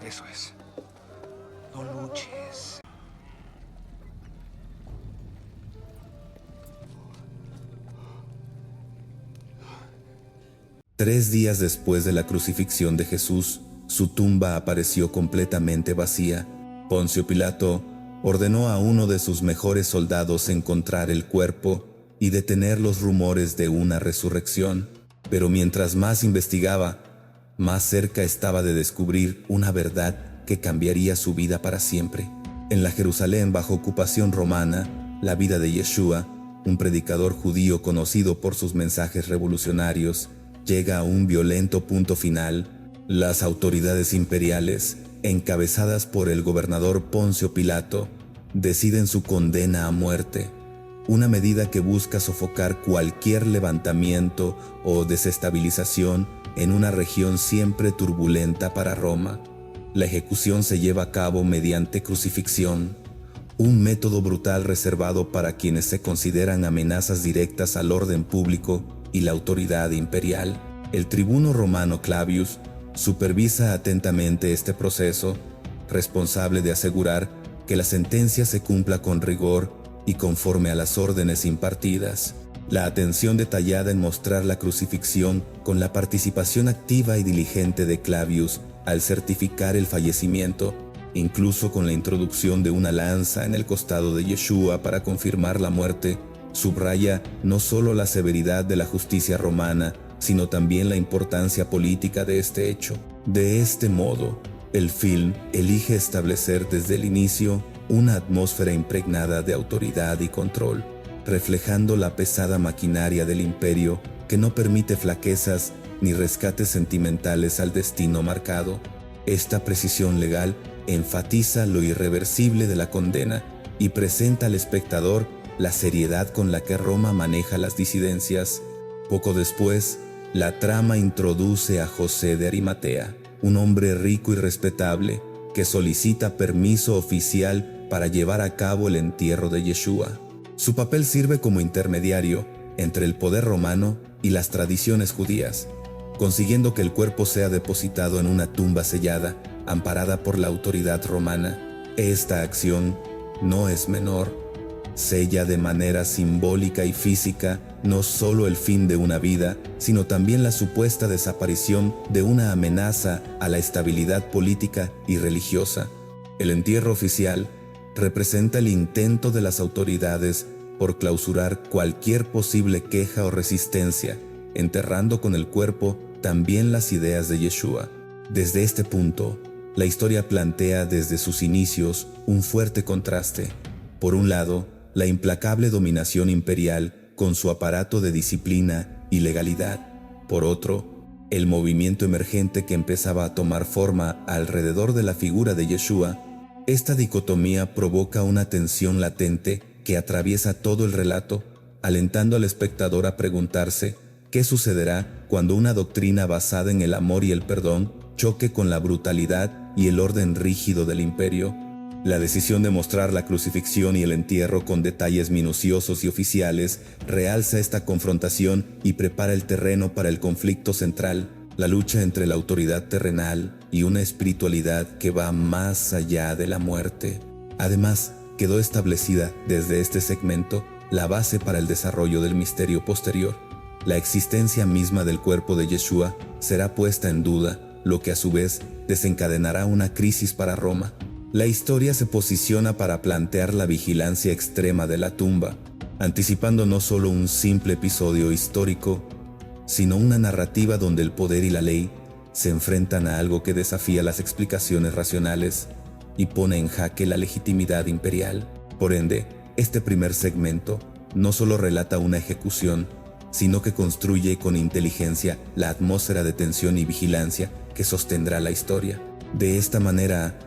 Eso es. No luches. 3 días después de la crucifixión de Jesús, su tumba apareció completamente vacía. Poncio Pilato ordenó a uno de sus mejores soldados encontrar el cuerpo y detener los rumores de una resurrección. Pero mientras más investigaba, más cerca estaba de descubrir una verdad que cambiaría su vida para siempre. En la Jerusalén bajo ocupación romana, la vida de Yeshua, un predicador judío conocido por sus mensajes revolucionarios, llega a un violento punto final. Las autoridades imperiales, encabezadas por el gobernador Poncio Pilato, deciden su condena a muerte, una medida que busca sofocar cualquier levantamiento o desestabilización en una región siempre turbulenta para Roma. La ejecución se lleva a cabo mediante crucifixión, un método brutal reservado para quienes se consideran amenazas directas al orden público y la autoridad imperial. El tribuno romano Clavius supervisa atentamente este proceso, responsable de asegurar que la sentencia se cumpla con rigor y conforme a las órdenes impartidas. La atención detallada en mostrar la crucifixión con la participación activa y diligente de Clavius al certificar el fallecimiento, incluso con la introducción de una lanza en el costado de Yeshua para confirmar la muerte, subraya no solo la severidad de la justicia romana, sino también la importancia política de este hecho. De este modo, el film elige establecer desde el inicio una atmósfera impregnada de autoridad y control, reflejando la pesada maquinaria del imperio que no permite flaquezas ni rescates sentimentales al destino marcado. Esta precisión legal enfatiza lo irreversible de la condena y presenta al espectador la seriedad con la que Roma maneja las disidencias. Poco después, la trama introduce a José de Arimatea, un hombre rico y respetable que solicita permiso oficial para llevar a cabo el entierro de Yeshua. Su papel sirve como intermediario entre el poder romano y las tradiciones judías, consiguiendo que el cuerpo sea depositado en una tumba sellada, amparada por la autoridad romana. Esta acción no es menor. Sella de manera simbólica y física no solo el fin de una vida, sino también la supuesta desaparición de una amenaza a la estabilidad política y religiosa. El entierro oficial representa el intento de las autoridades por clausurar cualquier posible queja o resistencia, enterrando con el cuerpo también las ideas de Yeshua. Desde este punto, la historia plantea desde sus inicios un fuerte contraste. Por un lado, la implacable dominación imperial con su aparato de disciplina y legalidad. Por otro, el movimiento emergente que empezaba a tomar forma alrededor de la figura de Yeshua. Esta dicotomía provoca una tensión latente que atraviesa todo el relato, alentando al espectador a preguntarse qué sucederá cuando una doctrina basada en el amor y el perdón choque con la brutalidad y el orden rígido del imperio. La decisión de mostrar la crucifixión y el entierro con detalles minuciosos y oficiales realza esta confrontación y prepara el terreno para el conflicto central, la lucha entre la autoridad terrenal y una espiritualidad que va más allá de la muerte. Además, quedó establecida desde este segmento la base para el desarrollo del misterio posterior. La existencia misma del cuerpo de Yeshua será puesta en duda, lo que a su vez desencadenará una crisis para Roma. La historia se posiciona para plantear la vigilancia extrema de la tumba, anticipando no solo un simple episodio histórico, sino una narrativa donde el poder y la ley se enfrentan a algo que desafía las explicaciones racionales y pone en jaque la legitimidad imperial. Por ende, este primer segmento no solo relata una ejecución, sino que construye con inteligencia la atmósfera de tensión y vigilancia que sostendrá la historia. De esta manera,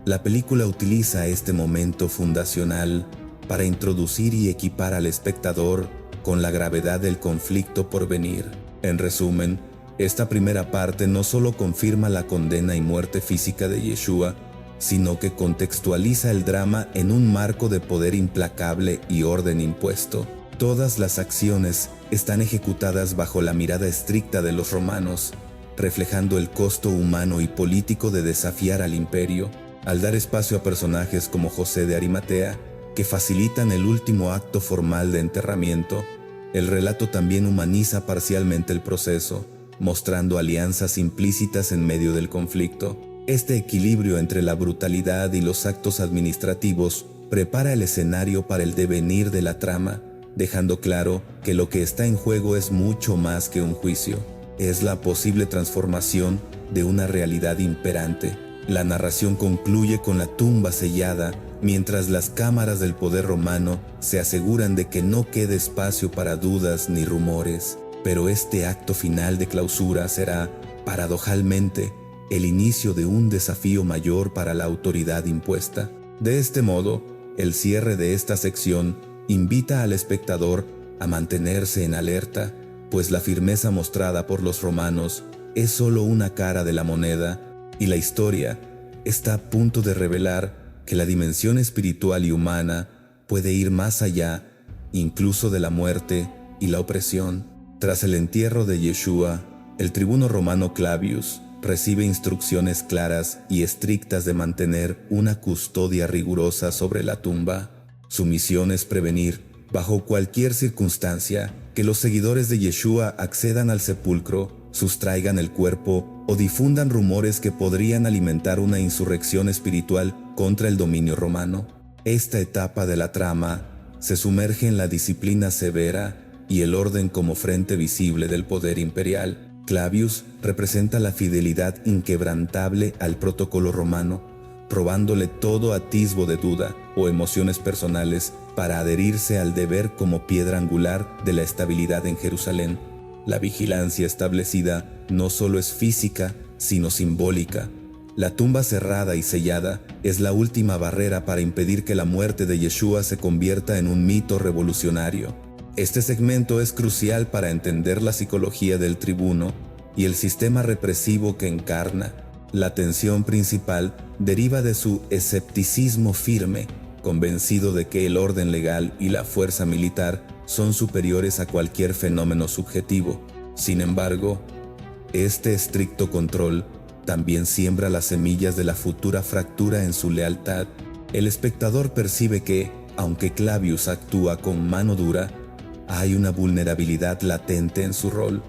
la película utiliza este momento fundacional para introducir y equipar al espectador con la gravedad del conflicto por venir. En resumen, esta primera parte no solo confirma la condena y muerte física de Yeshua, sino que contextualiza el drama en un marco de poder implacable y orden impuesto. Todas las acciones están ejecutadas bajo la mirada estricta de los romanos, reflejando el costo humano y político de desafiar al imperio, al dar espacio a personajes como José de Arimatea, que facilitan el último acto formal de enterramiento. El relato también humaniza parcialmente el proceso, mostrando alianzas implícitas en medio del conflicto. Este equilibrio entre la brutalidad y los actos administrativos prepara el escenario para el devenir de la trama, dejando claro que lo que está en juego es mucho más que un juicio. Es la posible transformación de una realidad imperante. La narración concluye con la tumba sellada, mientras las cámaras del poder romano se aseguran de que no quede espacio para dudas ni rumores. Pero este acto final de clausura será, paradojalmente, el inicio de un desafío mayor para la autoridad impuesta. De este modo, el cierre de esta sección invita al espectador a mantenerse en alerta, pues la firmeza mostrada por los romanos es solo una cara de la moneda, y la historia está a punto de revelar que la dimensión espiritual y humana puede ir más allá, incluso de la muerte y la opresión. Tras el entierro de Yeshua, el tribuno romano Clavius recibe instrucciones claras y estrictas de mantener una custodia rigurosa sobre la tumba. Su misión es prevenir, bajo cualquier circunstancia, que los seguidores de Yeshua accedan al sepulcro, sustraigan el cuerpo o difundan rumores que podrían alimentar una insurrección espiritual contra el dominio romano. Esta etapa de la trama se sumerge en la disciplina severa y el orden como frente visible del poder imperial. Clavius representa la fidelidad inquebrantable al protocolo romano, robándole todo atisbo de duda o emociones personales para adherirse al deber como piedra angular de la estabilidad en Jerusalén. La vigilancia establecida no solo es física, sino simbólica. La tumba cerrada y sellada es la última barrera para impedir que la muerte de Yeshua se convierta en un mito revolucionario. Este segmento es crucial para entender la psicología del tribuno y el sistema represivo que encarna. La tensión principal deriva de su escepticismo firme, convencido de que el orden legal y la fuerza militar son superiores a cualquier fenómeno subjetivo. Sin embargo, este estricto control también siembra las semillas de la futura fractura en su lealtad. El espectador percibe que, aunque Clavius actúa con mano dura, hay una vulnerabilidad latente en su rol.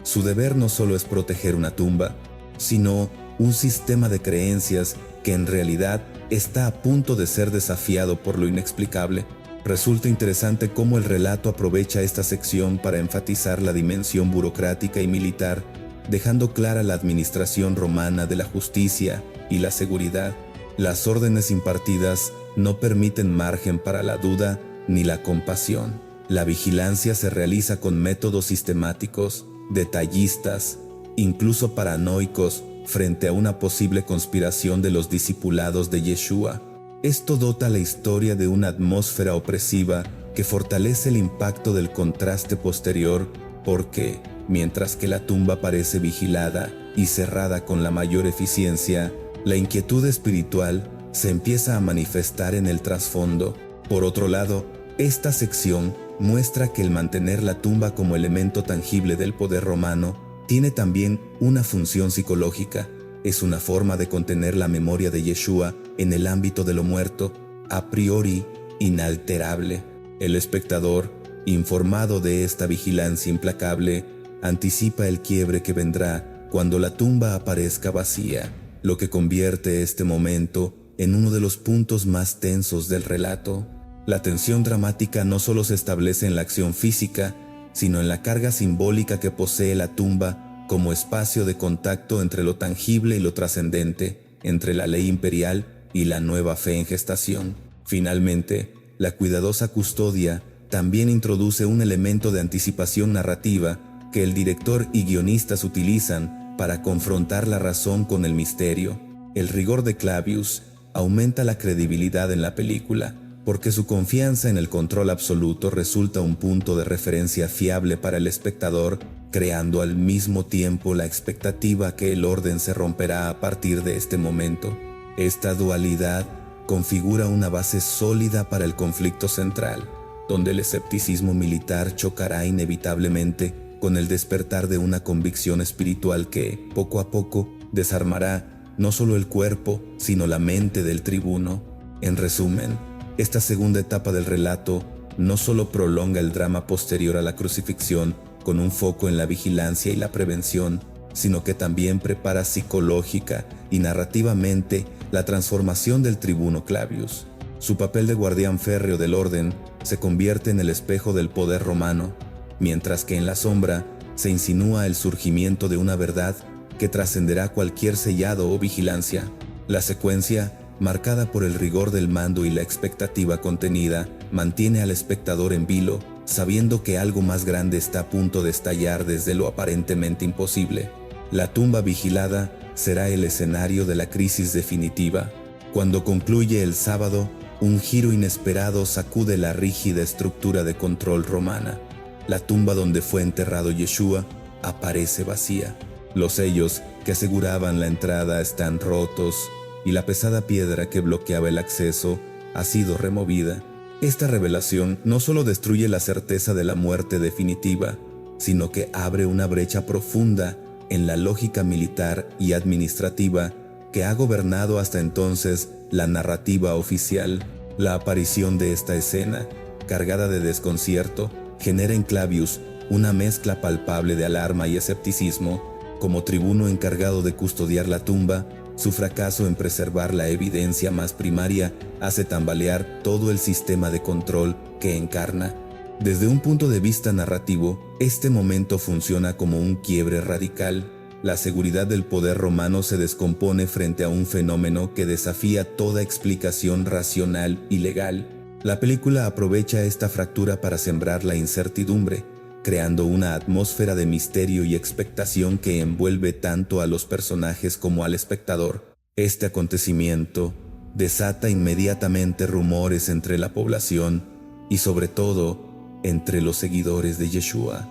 Su deber no solo es proteger una tumba, sino un sistema de creencias que en realidad está a punto de ser desafiado por lo inexplicable. Resulta interesante cómo el relato aprovecha esta sección para enfatizar la dimensión burocrática y militar, dejando clara la administración romana de la justicia y la seguridad. Las órdenes impartidas no permiten margen para la duda ni la compasión. La vigilancia se realiza con métodos sistemáticos, detallistas, incluso paranoicos, frente a una posible conspiración de los discipulados de Yeshua. Esto dota la historia de una atmósfera opresiva que fortalece el impacto del contraste posterior, porque, mientras que la tumba parece vigilada y cerrada con la mayor eficiencia, la inquietud espiritual se empieza a manifestar en el trasfondo. Por otro lado, esta sección muestra que el mantener la tumba como elemento tangible del poder romano tiene también una función psicológica. Es una forma de contener la memoria de Yeshua en el ámbito de lo muerto, a priori inalterable. El espectador, informado de esta vigilancia implacable, anticipa el quiebre que vendrá cuando la tumba aparezca vacía, lo que convierte este momento en uno de los puntos más tensos del relato. La tensión dramática no solo se establece en la acción física, sino en la carga simbólica que posee la tumba como espacio de contacto entre lo tangible y lo trascendente, entre la ley imperial y la nueva fe en gestación. Finalmente, la cuidadosa custodia también introduce un elemento de anticipación narrativa que el director y guionistas utilizan para confrontar la razón con el misterio. El rigor de Clavius aumenta la credibilidad en la película, porque su confianza en el control absoluto resulta un punto de referencia fiable para el espectador, creando al mismo tiempo la expectativa que el orden se romperá a partir de este momento. Esta dualidad configura una base sólida para el conflicto central, donde el escepticismo militar chocará inevitablemente con el despertar de una convicción espiritual que, poco a poco, desarmará no solo el cuerpo, sino la mente del tribuno. En resumen, esta segunda etapa del relato no solo prolonga el drama posterior a la crucifixión con un foco en la vigilancia y la prevención, sino que también prepara psicológica y narrativamente la transformación del tribuno Clavius. Su papel de guardián férreo del orden se convierte en el espejo del poder romano, mientras que en la sombra se insinúa el surgimiento de una verdad que trascenderá cualquier sellado o vigilancia. La secuencia, marcada por el rigor del mando y la expectativa contenida, mantiene al espectador en vilo, sabiendo que algo más grande está a punto de estallar desde lo aparentemente imposible. La tumba vigilada será el escenario de la crisis definitiva. Cuando concluye el sábado, un giro inesperado sacude la rígida estructura de control romana. La tumba donde fue enterrado Yeshua aparece vacía. Los sellos que aseguraban la entrada están rotos y la pesada piedra que bloqueaba el acceso ha sido removida. Esta revelación no solo destruye la certeza de la muerte definitiva, sino que abre una brecha profunda en la lógica militar y administrativa que ha gobernado hasta entonces la narrativa oficial. La aparición de esta escena, cargada de desconcierto, genera en Clavius una mezcla palpable de alarma y escepticismo. Como tribuno encargado de custodiar la tumba, su fracaso en preservar la evidencia más primaria hace tambalear todo el sistema de control que encarna. Desde un punto de vista narrativo, este momento funciona como un quiebre radical. La seguridad del poder romano se descompone frente a un fenómeno que desafía toda explicación racional y legal. La película aprovecha esta fractura para sembrar la incertidumbre, creando una atmósfera de misterio y expectación que envuelve tanto a los personajes como al espectador. Este acontecimiento desata inmediatamente rumores entre la población y, sobre todo, entre los seguidores de Yeshua.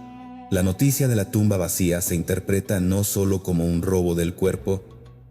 La noticia de la tumba vacía se interpreta no solo como un robo del cuerpo,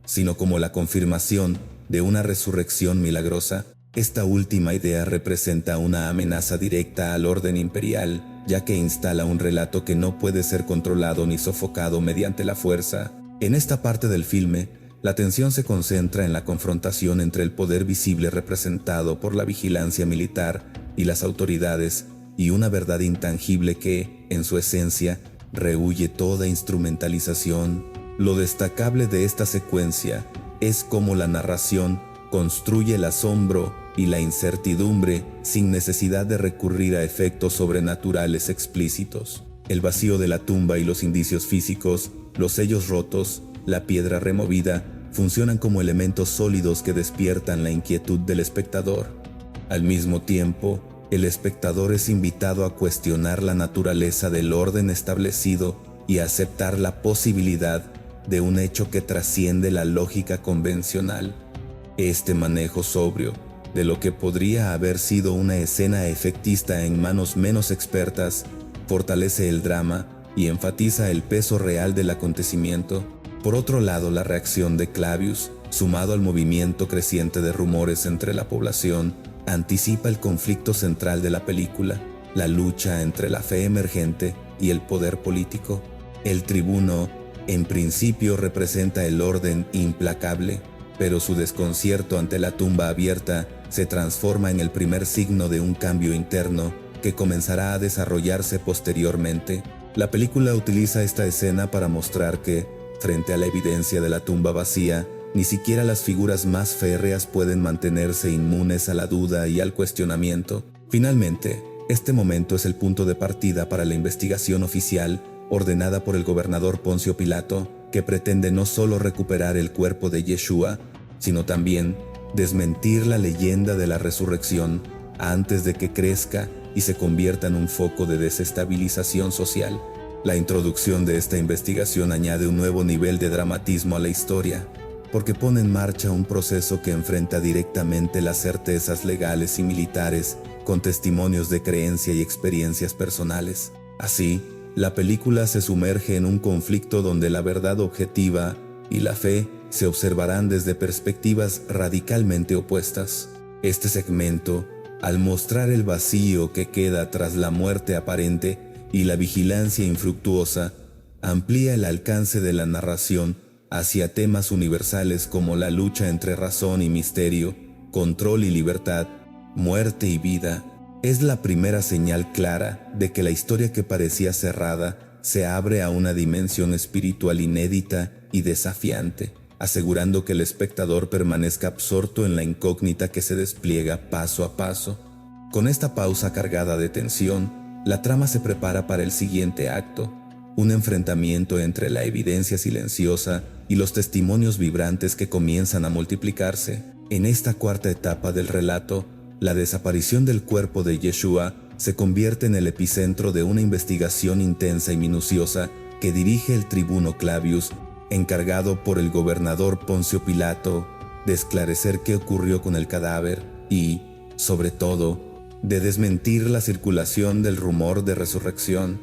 sino como la confirmación de una resurrección milagrosa. Esta última idea representa una amenaza directa al orden imperial, ya que instala un relato que no puede ser controlado ni sofocado mediante la fuerza. En esta parte del filme, la atención se concentra en la confrontación entre el poder visible representado por la vigilancia militar y las autoridades, y una verdad intangible que, en su esencia, rehúye toda instrumentalización. Lo destacable de esta secuencia es cómo la narración construye el asombro y la incertidumbre sin necesidad de recurrir a efectos sobrenaturales explícitos. El vacío de la tumba y los indicios físicos, los sellos rotos, la piedra removida, funcionan como elementos sólidos que despiertan la inquietud del espectador. Al mismo tiempo, el espectador es invitado a cuestionar la naturaleza del orden establecido y a aceptar la posibilidad de un hecho que trasciende la lógica convencional. Este manejo sobrio de lo que podría haber sido una escena efectista en manos menos expertas fortalece el drama y enfatiza el peso real del acontecimiento. Por otro lado, la reacción de Clavius, sumado al movimiento creciente de rumores entre la población, anticipa el conflicto central de la película, la lucha entre la fe emergente y el poder político. El tribuno, en principio, representa el orden implacable, pero su desconcierto ante la tumba abierta se transforma en el primer signo de un cambio interno que comenzará a desarrollarse posteriormente. La película utiliza esta escena para mostrar que, frente a la evidencia de la tumba vacía, ni siquiera las figuras más férreas pueden mantenerse inmunes a la duda y al cuestionamiento. Finalmente, este momento es el punto de partida para la investigación oficial ordenada por el gobernador Poncio Pilato, que pretende no solo recuperar el cuerpo de Yeshua, sino también desmentir la leyenda de la resurrección antes de que crezca y se convierta en un foco de desestabilización social. La introducción de esta investigación añade un nuevo nivel de dramatismo a la historia, porque pone en marcha un proceso que enfrenta directamente las certezas legales y militares con testimonios de creencia y experiencias personales. Así, la película se sumerge en un conflicto donde la verdad objetiva y la fe se observarán desde perspectivas radicalmente opuestas. Este segmento, al mostrar el vacío que queda tras la muerte aparente, y la vigilancia infructuosa amplía el alcance de la narración hacia temas universales como la lucha entre razón y misterio, control y libertad, muerte y vida. Es la primera señal clara de que la historia que parecía cerrada se abre a una dimensión espiritual inédita y desafiante, asegurando que el espectador permanezca absorto en la incógnita que se despliega paso a paso. Con esta pausa cargada de tensión, la trama se prepara para el siguiente acto, un enfrentamiento entre la evidencia silenciosa y los testimonios vibrantes que comienzan a multiplicarse. En esta cuarta etapa del relato, la desaparición del cuerpo de Yeshua se convierte en el epicentro de una investigación intensa y minuciosa que dirige el tribuno Clavius, encargado por el gobernador Poncio Pilato de esclarecer qué ocurrió con el cadáver y, sobre todo, de desmentir la circulación del rumor de resurrección.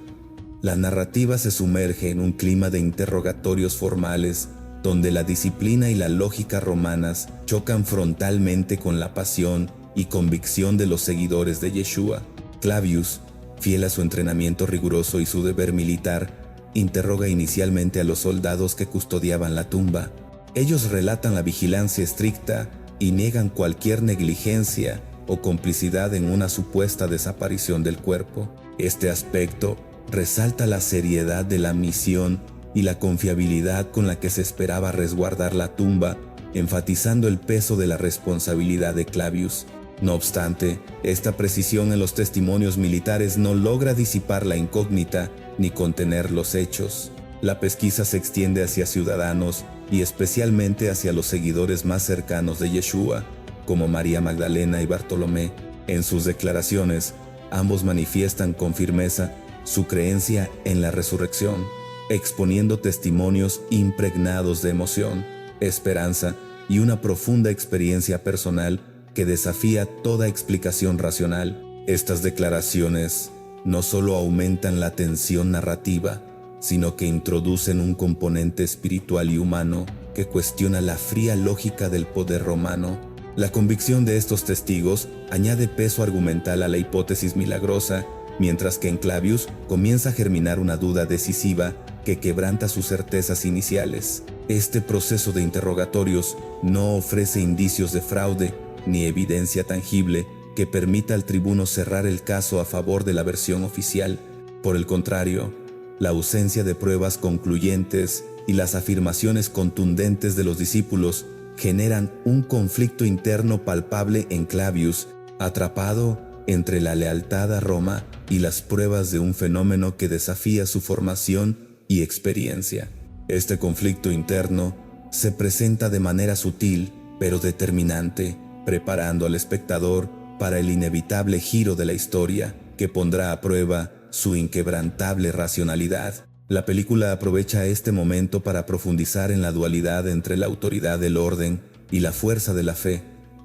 La narrativa se sumerge en un clima de interrogatorios formales, donde la disciplina y la lógica romanas chocan frontalmente con la pasión y convicción de los seguidores de Yeshua. Clavius, fiel a su entrenamiento riguroso y su deber militar, interroga inicialmente a los soldados que custodiaban la tumba. Ellos relatan la vigilancia estricta y niegan cualquier negligencia o complicidad en una supuesta desaparición del cuerpo. Este aspecto resalta la seriedad de la misión y la confiabilidad con la que se esperaba resguardar la tumba, enfatizando el peso de la responsabilidad de Clavius. No obstante, esta precisión en los testimonios militares no logra disipar la incógnita ni contener los hechos. La pesquisa se extiende hacia ciudadanos y especialmente hacia los seguidores más cercanos de Yeshua, como María Magdalena y Bartolomé. En sus declaraciones, ambos manifiestan con firmeza su creencia en la resurrección, exponiendo testimonios impregnados de emoción, esperanza y una profunda experiencia personal que desafía toda explicación racional. Estas declaraciones no solo aumentan la tensión narrativa, sino que introducen un componente espiritual y humano que cuestiona la fría lógica del poder romano. La convicción de estos testigos añade peso argumental a la hipótesis milagrosa, mientras que en Clavius comienza a germinar una duda decisiva que quebranta sus certezas iniciales. Este proceso de interrogatorios no ofrece indicios de fraude ni evidencia tangible que permita al tribuno cerrar el caso a favor de la versión oficial. Por el contrario, la ausencia de pruebas concluyentes y las afirmaciones contundentes de los discípulos generan un conflicto interno palpable en Clavius, atrapado entre la lealtad a Roma y las pruebas de un fenómeno que desafía su formación y experiencia. Este conflicto interno se presenta de manera sutil pero determinante, preparando al espectador para el inevitable giro de la historia que pondrá a prueba su inquebrantable racionalidad. La película aprovecha este momento para profundizar en la dualidad entre la autoridad del orden y la fuerza de la fe,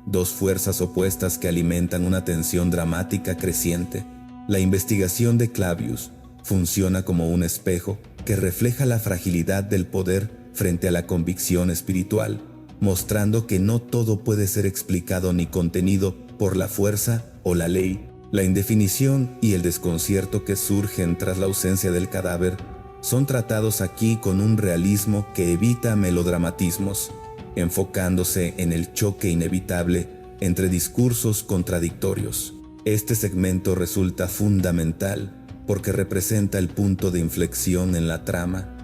dos fuerzas opuestas que alimentan una tensión dramática creciente. La investigación de Clavius funciona como un espejo que refleja la fragilidad del poder frente a la convicción espiritual, mostrando que no todo puede ser explicado ni contenido por la fuerza o la ley. La indefinición y el desconcierto que surgen tras la ausencia del cadáver son tratados aquí con un realismo que evita melodramatismos, enfocándose en el choque inevitable entre discursos contradictorios. Este segmento resulta fundamental porque representa el punto de inflexión en la trama.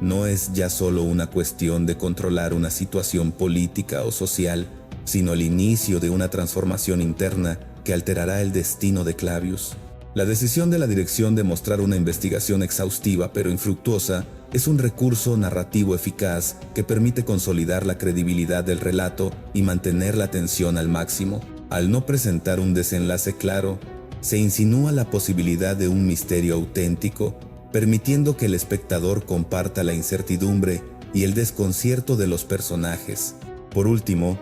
No es ya solo una cuestión de controlar una situación política o social, sino el inicio de una transformación interna que alterará el destino de Clavius. La decisión de la dirección de mostrar una investigación exhaustiva pero infructuosa es un recurso narrativo eficaz que permite consolidar la credibilidad del relato y mantener la tensión al máximo. Al no presentar un desenlace claro, se insinúa la posibilidad de un misterio auténtico, permitiendo que el espectador comparta la incertidumbre y el desconcierto de los personajes. Por último,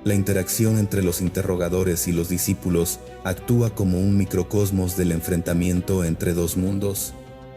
la interacción entre los interrogadores y los discípulos actúa como un microcosmos del enfrentamiento entre dos mundos,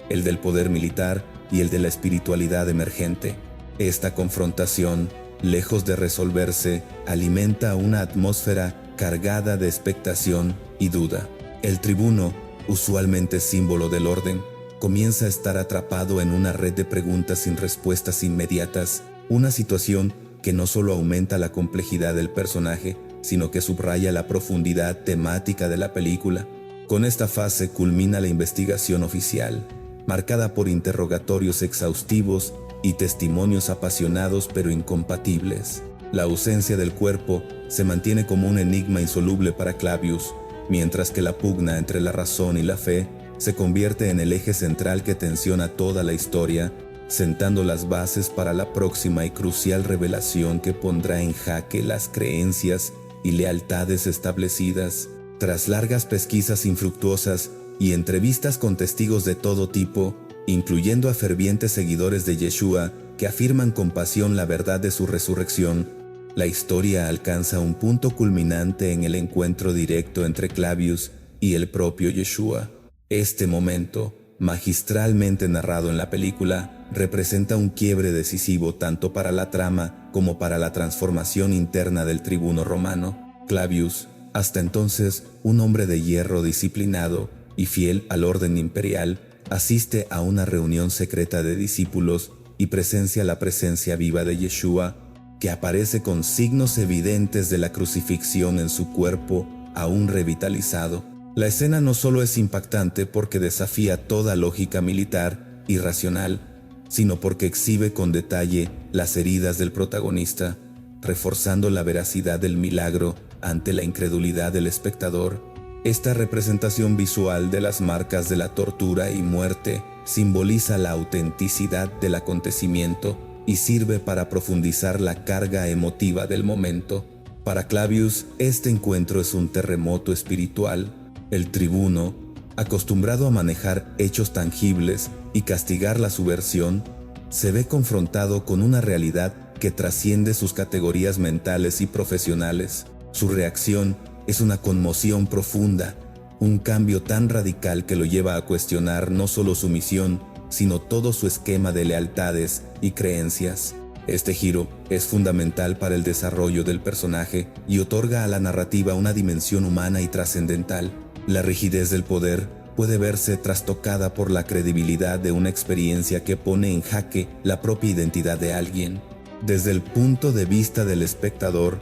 el del poder militar y el de la espiritualidad emergente. Esta confrontación, lejos de resolverse, alimenta una atmósfera cargada de expectación y duda. El tribuno, usualmente símbolo del orden, comienza a estar atrapado en una red de preguntas sin respuestas inmediatas, una situación que no solo aumenta la complejidad del personaje, sino que subraya la profundidad temática de la película. Con esta fase culmina la investigación oficial, marcada por interrogatorios exhaustivos y testimonios apasionados pero incompatibles. La ausencia del cuerpo se mantiene como un enigma insoluble para Clavius, mientras que la pugna entre la razón y la fe se convierte en el eje central que tensiona toda la historia, sentando las bases para la próxima y crucial revelación que pondrá en jaque las creencias y lealtades establecidas. Tras largas pesquisas infructuosas y entrevistas con testigos de todo tipo, incluyendo a fervientes seguidores de Yeshua que afirman con pasión la verdad de su resurrección, la historia alcanza un punto culminante en el encuentro directo entre Clavius y el propio Yeshua. Este momento, magistralmente narrado en la película, representa un quiebre decisivo tanto para la trama como para la transformación interna del tribuno romano. Clavius, hasta entonces un hombre de hierro disciplinado y fiel al orden imperial, asiste a una reunión secreta de discípulos y presencia la presencia viva de Yeshua, que aparece con signos evidentes de la crucifixión en su cuerpo aún revitalizado. La escena no solo es impactante porque desafía toda lógica militar y racional, sino porque exhibe con detalle las heridas del protagonista, reforzando la veracidad del milagro ante la incredulidad del espectador. Esta representación visual de las marcas de la tortura y muerte simboliza la autenticidad del acontecimiento y sirve para profundizar la carga emotiva del momento. Para Clavius, este encuentro es un terremoto espiritual. El tribuno, acostumbrado a manejar hechos tangibles y castigar la subversión, se ve confrontado con una realidad que trasciende sus categorías mentales y profesionales. Su reacción es una conmoción profunda, un cambio tan radical que lo lleva a cuestionar no solo su misión, sino todo su esquema de lealtades y creencias. Este giro es fundamental para el desarrollo del personaje y otorga a la narrativa una dimensión humana y trascendental. La rigidez del poder puede verse trastocada por la credibilidad de una experiencia que pone en jaque la propia identidad de alguien. Desde el punto de vista del espectador,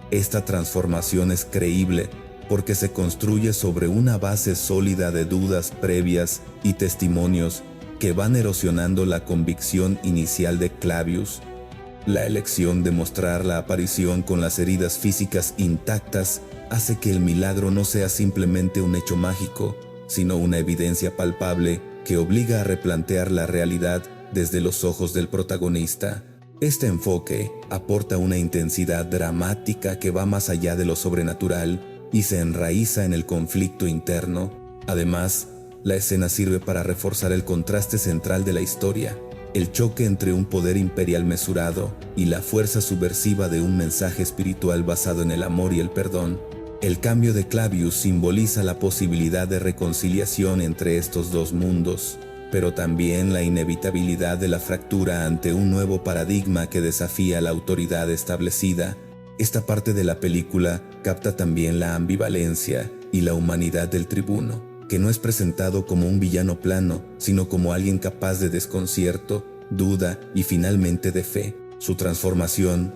esta transformación es creíble porque se construye sobre una base sólida de dudas previas y testimonios que van erosionando la convicción inicial de Clavius. La elección de mostrar la aparición con las heridas físicas intactas hace que el milagro no sea simplemente un hecho mágico, sino una evidencia palpable que obliga a replantear la realidad desde los ojos del protagonista. Este enfoque aporta una intensidad dramática que va más allá de lo sobrenatural y se enraiza en el conflicto interno. Además, la escena sirve para reforzar el contraste central de la historia, el choque entre un poder imperial mesurado y la fuerza subversiva de un mensaje espiritual basado en el amor y el perdón. El cambio de Clavius simboliza la posibilidad de reconciliación entre estos dos mundos, pero también la inevitabilidad de la fractura ante un nuevo paradigma que desafía la autoridad establecida. Esta parte de la película capta también la ambivalencia y la humanidad del tribuno, que no es presentado como un villano plano, sino como alguien capaz de desconcierto, duda y finalmente de fe. Su transformación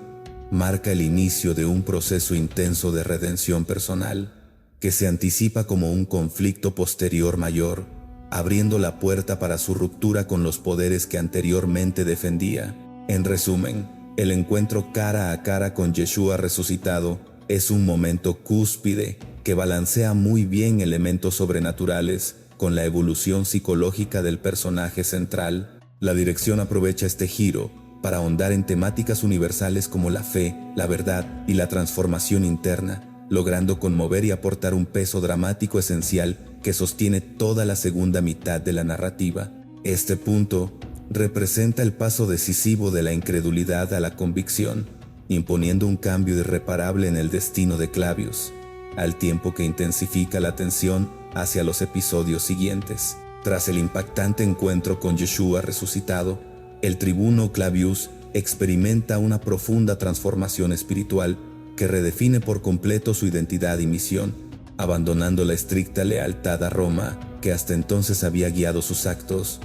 marca el inicio de un proceso intenso de redención personal, que se anticipa como un conflicto posterior mayor, abriendo la puerta para su ruptura con los poderes que anteriormente defendía. En resumen, el encuentro cara a cara con Yeshua resucitado es un momento cúspide que balancea muy bien elementos sobrenaturales con la evolución psicológica del personaje central. La dirección aprovecha este giro para ahondar en temáticas universales como la fe, la verdad y la transformación interna, logrando conmover y aportar un peso dramático esencial que sostiene toda la segunda mitad de la narrativa. Este punto representa el paso decisivo de la incredulidad a la convicción, imponiendo un cambio irreparable en el destino de Clavius, al tiempo que intensifica la tensión hacia los episodios siguientes. Tras el impactante encuentro con Yeshua resucitado, el tribuno Clavius experimenta una profunda transformación espiritual que redefine por completo su identidad y misión, abandonando la estricta lealtad a Roma que hasta entonces había guiado sus actos,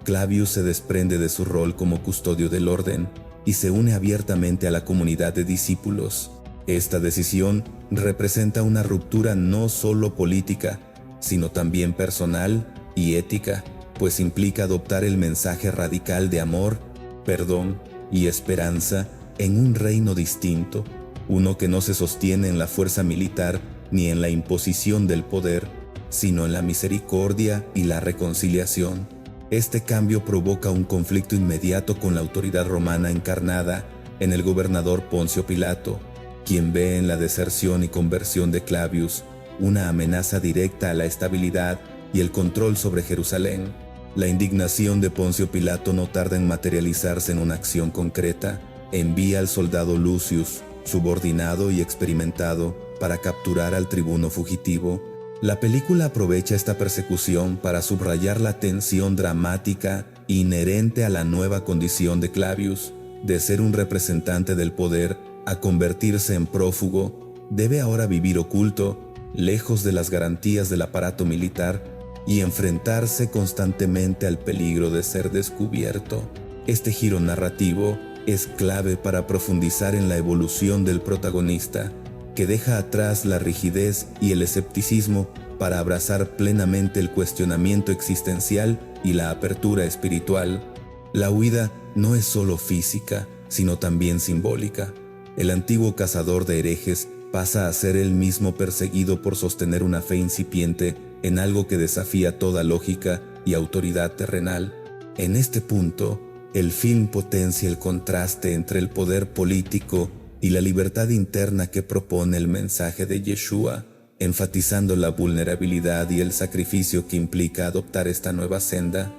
Clavius se desprende de su rol como custodio del orden y se une abiertamente a la comunidad de discípulos. Esta decisión representa una ruptura no solo política, sino también personal y ética, pues implica adoptar el mensaje radical de amor, perdón y esperanza en un reino distinto, uno que no se sostiene en la fuerza militar ni en la imposición del poder, sino en la misericordia y la reconciliación. Este cambio provoca un conflicto inmediato con la autoridad romana encarnada en el gobernador Poncio Pilato, quien ve en la deserción y conversión de Clavius una amenaza directa a la estabilidad y el control sobre Jerusalén. La indignación de Poncio Pilato no tarda en materializarse en una acción concreta. Envía al soldado Lucius, subordinado y experimentado, para capturar al tribuno fugitivo. La película aprovecha esta persecución para subrayar la tensión dramática inherente a la nueva condición de Clavius, de ser un representante del poder a convertirse en prófugo. Debe ahora vivir oculto, lejos de las garantías del aparato militar, y enfrentarse constantemente al peligro de ser descubierto. Este giro narrativo es clave para profundizar en la evolución del protagonista, que deja atrás la rigidez y el escepticismo para abrazar plenamente el cuestionamiento existencial y la apertura espiritual. La huida no es solo física, sino también simbólica. El antiguo cazador de herejes pasa a ser él mismo perseguido por sostener una fe incipiente en algo que desafía toda lógica y autoridad terrenal. En este punto, el film potencia el contraste entre el poder político y la libertad interna que propone el mensaje de Yeshua, enfatizando la vulnerabilidad y el sacrificio que implica adoptar esta nueva senda.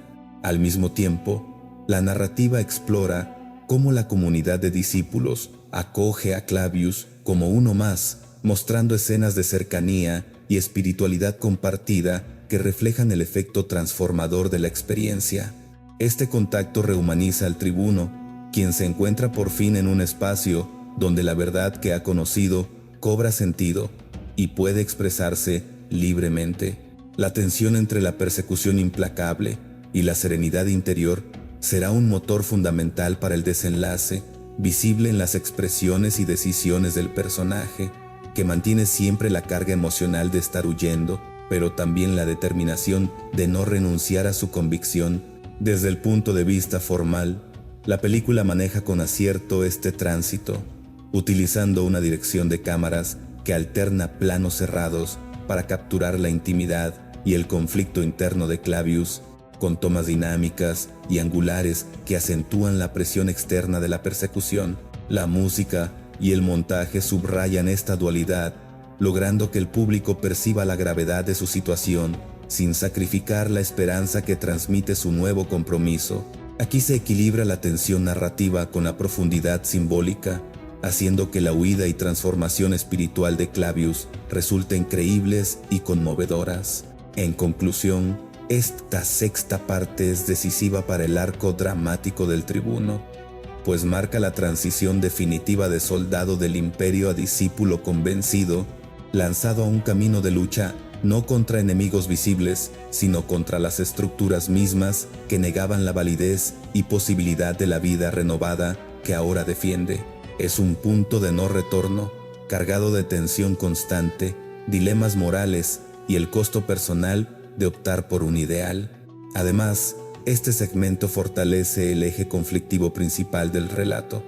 Al mismo tiempo, la narrativa explora cómo la comunidad de discípulos acoge a Clavius como uno más, mostrando escenas de cercanía y espiritualidad compartida que reflejan el efecto transformador de la experiencia. Este contacto rehumaniza al tribuno, quien se encuentra por fin en un espacio donde la verdad que ha conocido cobra sentido y puede expresarse libremente. La tensión entre la persecución implacable y la serenidad interior será un motor fundamental para el desenlace, visible en las expresiones y decisiones del personaje, que mantiene siempre la carga emocional de estar huyendo, pero también la determinación de no renunciar a su convicción. Desde el punto de vista formal, la película maneja con acierto este tránsito, utilizando una dirección de cámaras que alterna planos cerrados para capturar la intimidad y el conflicto interno de Clavius, con tomas dinámicas y angulares que acentúan la presión externa de la persecución. La música y el montaje subrayan esta dualidad, logrando que el público perciba la gravedad de su situación, sin sacrificar la esperanza que transmite su nuevo compromiso. Aquí se equilibra la tensión narrativa con la profundidad simbólica, haciendo que la huida y transformación espiritual de Clavius resulten creíbles y conmovedoras. En conclusión, esta sexta parte es decisiva para el arco dramático del tribuno, pues marca la transición definitiva de soldado del imperio a discípulo convencido, lanzado a un camino de lucha no contra enemigos visibles, sino contra las estructuras mismas que negaban la validez y posibilidad de la vida renovada que ahora defiende. Es un punto de no retorno, cargado de tensión constante, dilemas morales y el costo personal de optar por un ideal. Además, este segmento fortalece el eje conflictivo principal del relato,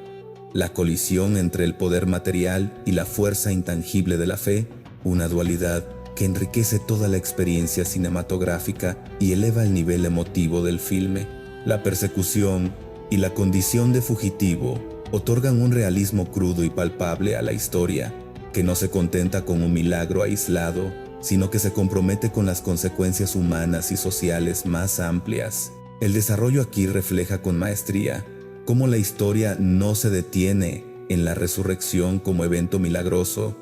la colisión entre el poder material y la fuerza intangible de la fe, una dualidad que enriquece toda la experiencia cinematográfica y eleva el nivel emotivo del filme. La persecución y la condición de fugitivo otorgan un realismo crudo y palpable a la historia, que no se contenta con un milagro aislado, sino que se compromete con las consecuencias humanas y sociales más amplias. El desarrollo aquí refleja con maestría cómo la historia no se detiene en la resurrección como evento milagroso,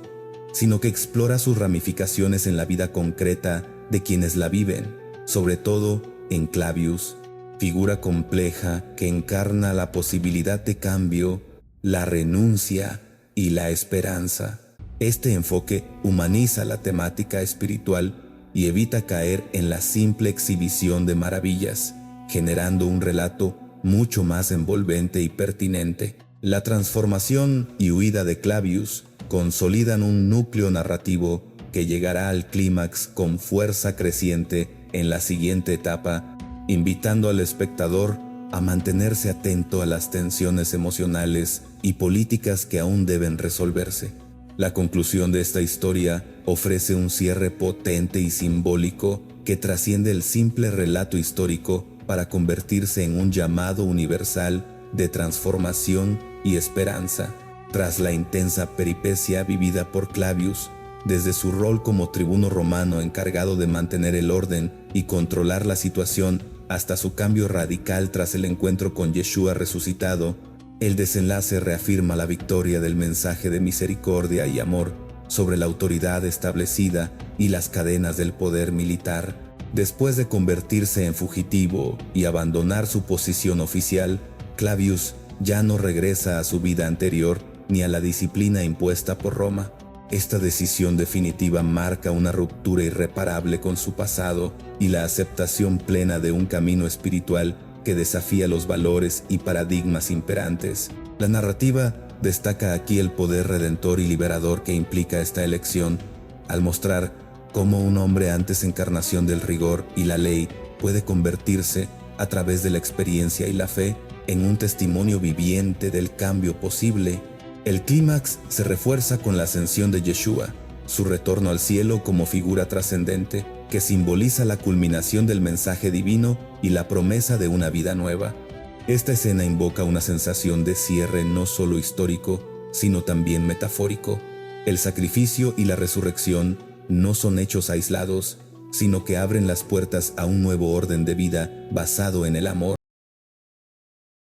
sino que explora sus ramificaciones en la vida concreta de quienes la viven, sobre todo en Clavius, figura compleja que encarna la posibilidad de cambio, la renuncia y la esperanza. Este enfoque humaniza la temática espiritual, y evita caer en la simple exhibición de maravillas, generando un relato mucho más envolvente y pertinente. La transformación y huida de Clavius consolidan un núcleo narrativo que llegará al clímax con fuerza creciente en la siguiente etapa, invitando al espectador a mantenerse atento a las tensiones emocionales y políticas que aún deben resolverse. La conclusión de esta historia ofrece un cierre potente y simbólico que trasciende el simple relato histórico para convertirse en un llamado universal de transformación y esperanza. Tras la intensa peripecia vivida por Clavius, desde su rol como tribuno romano encargado de mantener el orden y controlar la situación hasta su cambio radical tras el encuentro con Yeshua resucitado, el desenlace reafirma la victoria del mensaje de misericordia y amor sobre la autoridad establecida y las cadenas del poder militar. Después de convertirse en fugitivo y abandonar su posición oficial, Clavius ya no regresa a su vida anterior ni a la disciplina impuesta por Roma. Esta decisión definitiva marca una ruptura irreparable con su pasado y la aceptación plena de un camino espiritual que desafía los valores y paradigmas imperantes. La narrativa destaca aquí el poder redentor y liberador que implica esta elección, al mostrar cómo un hombre antes encarnación del rigor y la ley puede convertirse, a través de la experiencia y la fe, en un testimonio viviente del cambio posible. El clímax se refuerza con la ascensión de Yeshua, su retorno al cielo como figura trascendente que simboliza la culminación del mensaje divino y la promesa de una vida nueva. Esta escena invoca una sensación de cierre no solo histórico, sino también metafórico. El sacrificio y la resurrección no son hechos aislados, sino que abren las puertas a un nuevo orden de vida basado en el amor.